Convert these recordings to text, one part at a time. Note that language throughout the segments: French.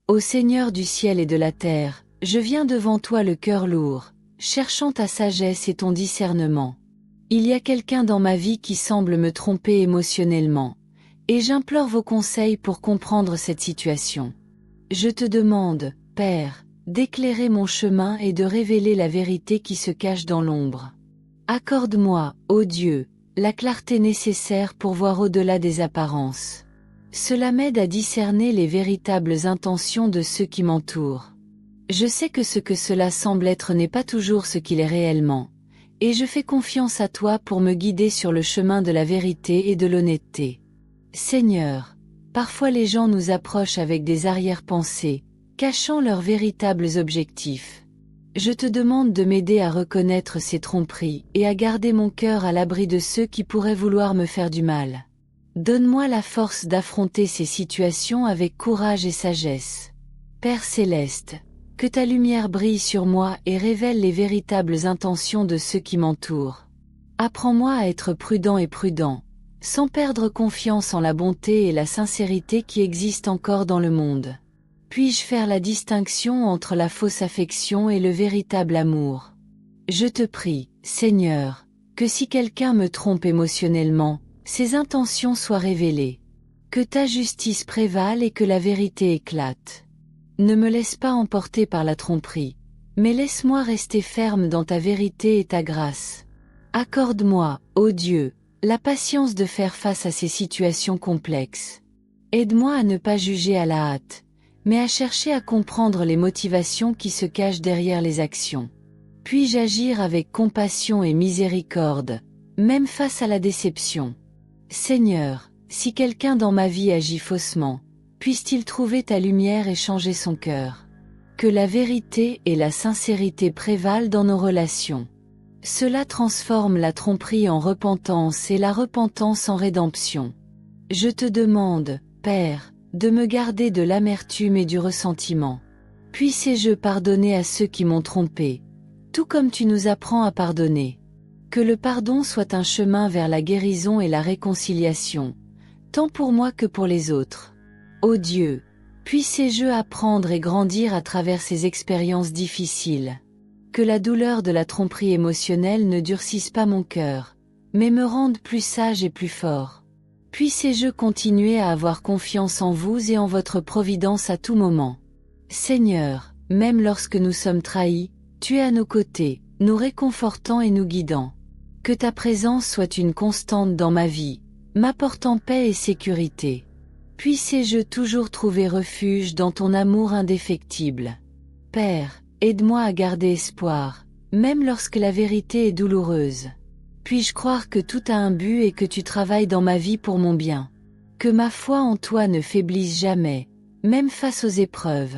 Ô Seigneur du ciel et de la terre, je viens devant toi le cœur lourd, cherchant ta sagesse et ton discernement. Il y a quelqu'un dans ma vie qui semble me tromper émotionnellement, et j'implore vos conseils pour comprendre cette situation. Je te demande, Père, d'éclairer mon chemin et de révéler la vérité qui se cache dans l'ombre. Accorde-moi, ô Dieu, la clarté nécessaire pour voir au-delà des apparences. Cela m'aide à discerner les véritables intentions de ceux qui m'entourent. Je sais que ce que cela semble être n'est pas toujours ce qu'il est réellement, et je fais confiance à toi pour me guider sur le chemin de la vérité et de l'honnêteté. Seigneur, parfois les gens nous approchent avec des arrière-pensées, cachant leurs véritables objectifs. Je te demande de m'aider à reconnaître ces tromperies et à garder mon cœur à l'abri de ceux qui pourraient vouloir me faire du mal. Donne-moi la force d'affronter ces situations avec courage et sagesse. Père céleste, que ta lumière brille sur moi et révèle les véritables intentions de ceux qui m'entourent. Apprends-moi à être prudent et prudent, sans perdre confiance en la bonté et la sincérité qui existent encore dans le monde. Puis-je faire la distinction entre la fausse affection et le véritable amour? Je te prie, Seigneur, que si quelqu'un me trompe émotionnellement, ses intentions soient révélées. Que ta justice prévale et que la vérité éclate. Ne me laisse pas emporter par la tromperie, mais laisse-moi rester ferme dans ta vérité et ta grâce. Accorde-moi, ô Dieu, la patience de faire face à ces situations complexes. Aide-moi à ne pas juger à la hâte, mais à chercher à comprendre les motivations qui se cachent derrière les actions. Puis-je agir avec compassion et miséricorde, même face à la déception. Seigneur, si quelqu'un dans ma vie agit faussement, puisse-t-il trouver ta lumière et changer son cœur. Que la vérité et la sincérité prévalent dans nos relations. Cela transforme la tromperie en repentance et la repentance en rédemption. Je te demande, Père, de me garder de l'amertume et du ressentiment. Puisse-je pardonner à ceux qui m'ont trompé, tout comme tu nous apprends à pardonner. Que le pardon soit un chemin vers la guérison et la réconciliation, tant pour moi que pour les autres. Ô Dieu, puisse-je apprendre et grandir à travers ces expériences difficiles. Que la douleur de la tromperie émotionnelle ne durcisse pas mon cœur, mais me rende plus sage et plus fort. Puisse-je continuer à avoir confiance en vous et en votre providence à tout moment. Seigneur, même lorsque nous sommes trahis, tu es à nos côtés, nous réconfortant et nous guidant. Que ta présence soit une constante dans ma vie, m'apportant paix et sécurité. Puisse-je toujours trouver refuge dans ton amour indéfectible. Père, aide-moi à garder espoir, même lorsque la vérité est douloureuse. Puis-je croire que tout a un but et que tu travailles dans ma vie pour mon bien. Que ma foi en toi ne faiblisse jamais, même face aux épreuves.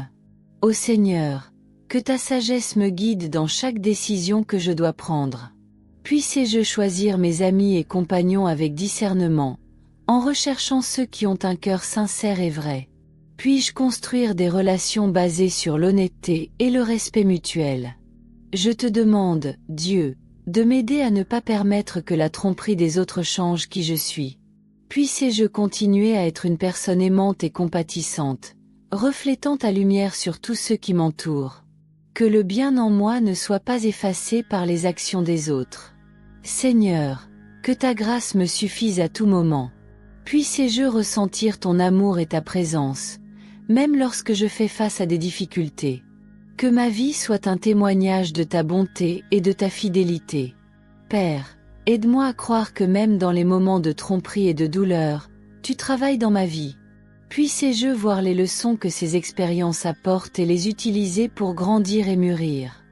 Ô Seigneur, que ta sagesse me guide dans chaque décision que je dois prendre. Puisse-je choisir mes amis et compagnons avec discernement, en recherchant ceux qui ont un cœur sincère et vrai. Puis-je construire des relations basées sur l'honnêteté et le respect mutuel. Je te demande, Dieu, de m'aider à ne pas permettre que la tromperie des autres change qui je suis. Puisse-je continuer à être une personne aimante et compatissante, reflétant ta lumière sur tous ceux qui m'entourent. Que le bien en moi ne soit pas effacé par les actions des autres. Seigneur, que ta grâce me suffise à tout moment. Puisse-je ressentir ton amour et ta présence, même lorsque je fais face à des difficultés. Que ma vie soit un témoignage de ta bonté et de ta fidélité. Père, aide-moi à croire que même dans les moments de tromperie et de douleur, tu travailles dans ma vie. Puisse-je voir les leçons que ces expériences apportent et les utiliser pour grandir et mûrir.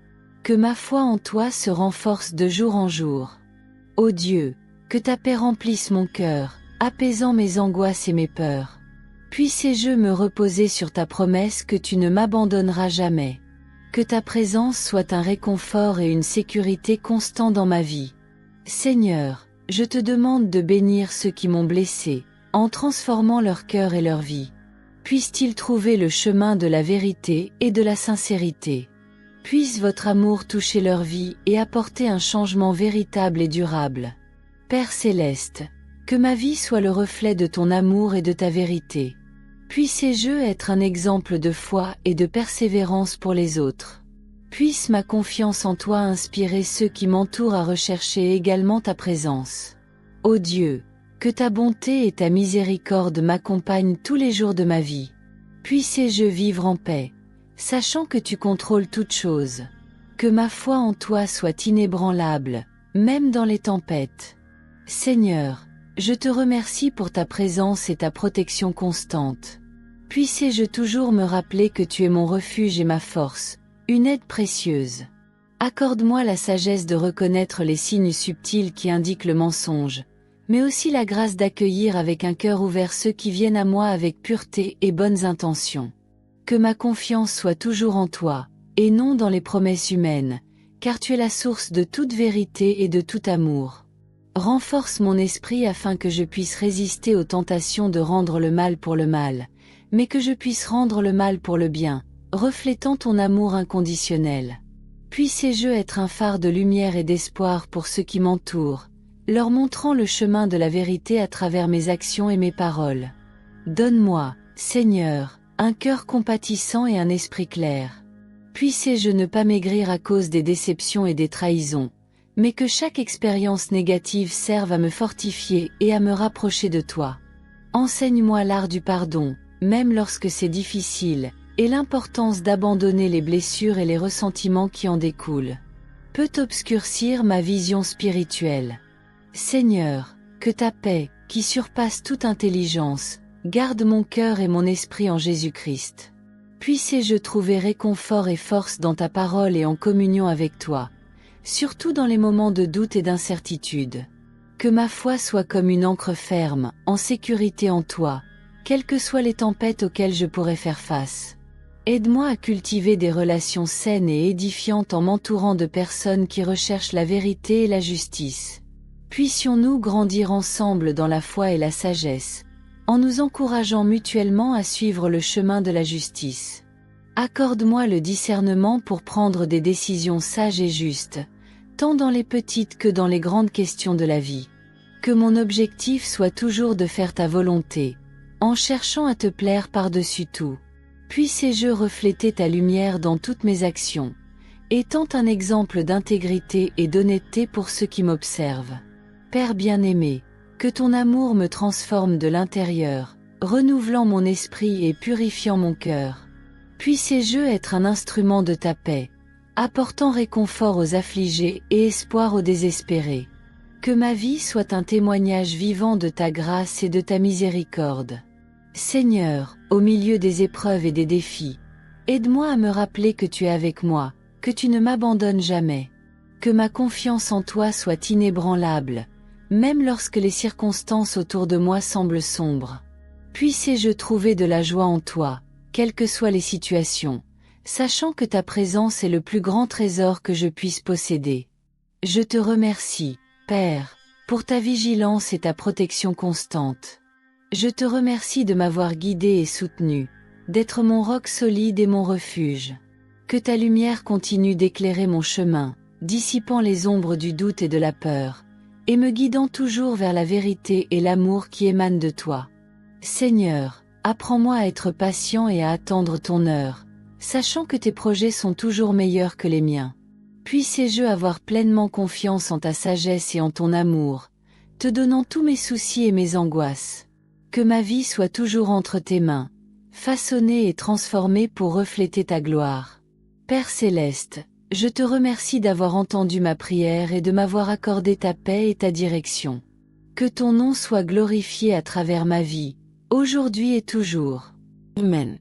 Que ma foi en toi se renforce de jour en jour. Ô Dieu, que ta paix remplisse mon cœur, apaisant mes angoisses et mes peurs. Puisse-je me reposer sur ta promesse que tu ne m'abandonneras jamais. Que ta présence soit un réconfort et une sécurité constant dans ma vie. Seigneur, je te demande de bénir ceux qui m'ont blessé, en transformant leur cœur et leur vie. Puisse-t-il trouver le chemin de la vérité et de la sincérité. Puisse votre amour toucher leur vie et apporter un changement véritable et durable. Père céleste, que ma vie soit le reflet de ton amour et de ta vérité. Puissé-je être un exemple de foi et de persévérance pour les autres. Puisse ma confiance en toi inspirer ceux qui m'entourent à rechercher également ta présence. Ô Dieu, que ta bonté et ta miséricorde m'accompagnent tous les jours de ma vie. Puissé-je vivre en paix, sachant que tu contrôles toutes choses. Que ma foi en toi soit inébranlable, même dans les tempêtes. Seigneur, je te remercie pour ta présence et ta protection constante. Puissé-je toujours me rappeler que tu es mon refuge et ma force, une aide précieuse. Accorde-moi la sagesse de reconnaître les signes subtils qui indiquent le mensonge, mais aussi la grâce d'accueillir avec un cœur ouvert ceux qui viennent à moi avec pureté et bonnes intentions. Que ma confiance soit toujours en toi, et non dans les promesses humaines, car tu es la source de toute vérité et de tout amour. Renforce mon esprit afin que je puisse résister aux tentations de rendre le mal pour le mal, mais que je puisse rendre le mal pour le bien, reflétant ton amour inconditionnel. Puissé-je être un phare de lumière et d'espoir pour ceux qui m'entourent, leur montrant le chemin de la vérité à travers mes actions et mes paroles. Donne-moi, Seigneur, un cœur compatissant et un esprit clair. Puissé-je ne pas maigrir à cause des déceptions et des trahisons, mais que chaque expérience négative serve à me fortifier et à me rapprocher de toi. Enseigne-moi l'art du pardon, même lorsque c'est difficile, et l'importance d'abandonner les blessures et les ressentiments qui en découlent. Peut obscurcir ma vision spirituelle. Seigneur, que ta paix, qui surpasse toute intelligence, garde mon cœur et mon esprit en Jésus-Christ. Puissé-je trouver réconfort et force dans ta parole et en communion avec toi, surtout dans les moments de doute et d'incertitude. Que ma foi soit comme une ancre ferme, en sécurité en toi, quelles que soient les tempêtes auxquelles je pourrais faire face. Aide-moi à cultiver des relations saines et édifiantes en m'entourant de personnes qui recherchent la vérité et la justice. Puissions-nous grandir ensemble dans la foi et la sagesse, en nous encourageant mutuellement à suivre le chemin de la justice. Accorde-moi le discernement pour prendre des décisions sages et justes, tant dans les petites que dans les grandes questions de la vie. Que mon objectif soit toujours de faire ta volonté, en cherchant à te plaire par-dessus tout. Puissé-je refléter ta lumière dans toutes mes actions, étant un exemple d'intégrité et d'honnêteté pour ceux qui m'observent. Père bien-aimé, que ton amour me transforme de l'intérieur, renouvelant mon esprit et purifiant mon cœur. Puissé-je être un instrument de ta paix, apportant réconfort aux affligés et espoir aux désespérés. Que ma vie soit un témoignage vivant de ta grâce et de ta miséricorde. Seigneur, au milieu des épreuves et des défis, aide-moi à me rappeler que tu es avec moi, que tu ne m'abandonnes jamais. Que ma confiance en toi soit inébranlable, même lorsque les circonstances autour de moi semblent sombres. Puissé-je trouver de la joie en toi, quelles que soient les situations, sachant que ta présence est le plus grand trésor que je puisse posséder. Je te remercie, Père, pour ta vigilance et ta protection constante. Je te remercie de m'avoir guidé et soutenu, d'être mon roc solide et mon refuge. Que ta lumière continue d'éclairer mon chemin, dissipant les ombres du doute et de la peur, et me guidant toujours vers la vérité et l'amour qui émanent de toi. Seigneur, apprends-moi à être patient et à attendre ton heure, sachant que tes projets sont toujours meilleurs que les miens. Puissé-je avoir pleinement confiance en ta sagesse et en ton amour, te donnant tous mes soucis et mes angoisses. Que ma vie soit toujours entre tes mains, façonnée et transformée pour refléter ta gloire. Père céleste, je te remercie d'avoir entendu ma prière et de m'avoir accordé ta paix et ta direction. Que ton nom soit glorifié à travers ma vie, aujourd'hui et toujours. Amen.